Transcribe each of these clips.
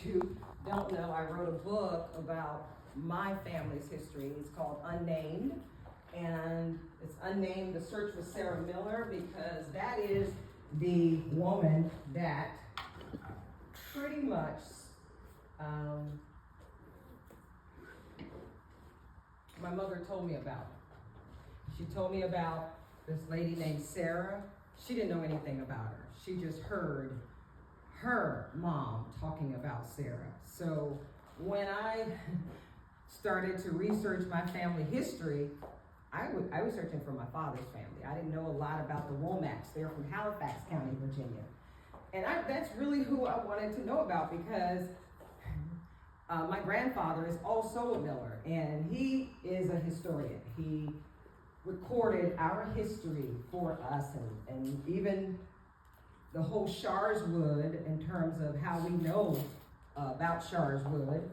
You don't know, I wrote a book about my family's history. It's called Unnamed, and it's Unnamed, The Search for Sarah Miller, because that is the woman that pretty much my mother told me about. She told me about this lady named Sarah. She didn't know anything about her. She just heard her mom talking about Sarah. So when I started to research my family history, I was searching for my father's family. I didn't know a lot about the Womacks. They're from Halifax County, Virginia. And that's really who I wanted to know about, because my grandfather is also a Miller, and he is a historian. He recorded our history for us, and even the whole Sharswood, in terms of how we know about Sharswood.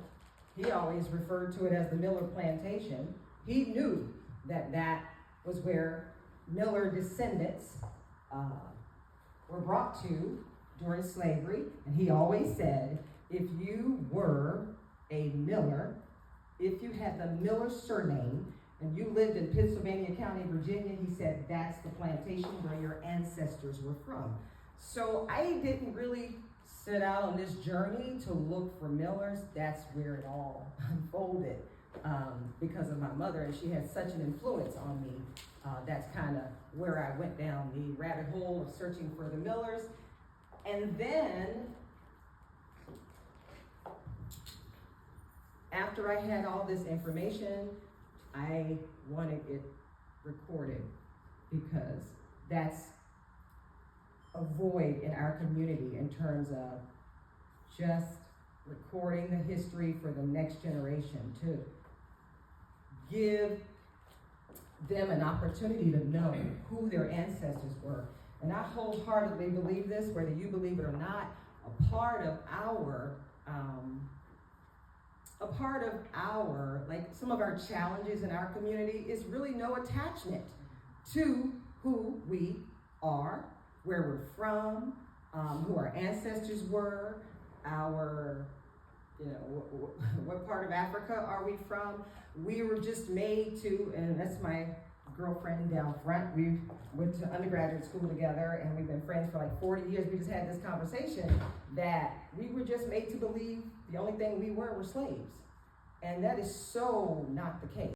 He always referred to it as the Miller Plantation. He knew that that was where Miller descendants were brought to during slavery. And he always said, if you were a Miller, if you had the Miller surname, and you lived in Pennsylvania County, Virginia, he said that's the plantation where your ancestors were from. So I didn't really set out on this journey to look for Millers. That's where it all unfolded because of my mother, and she had such an influence on me. That's kind of where I went down the rabbit hole of searching for the Millers. And then, after I had all this information, I wanted it recorded, because that's a void in our community in terms of just recording the history for the next generation, to give them an opportunity to know who their ancestors were. And I wholeheartedly believe this, whether you believe it or not. A part of our, like some of our challenges in our community is really no attachment to who we are, where we're from, who our ancestors were, what part of Africa are we from? We were just made to, and that's my girlfriend down front. We went to undergraduate school together, and we've been friends for like 40 years. We just had this conversation that we were just made to believe the only thing we were slaves. And that is so not the case.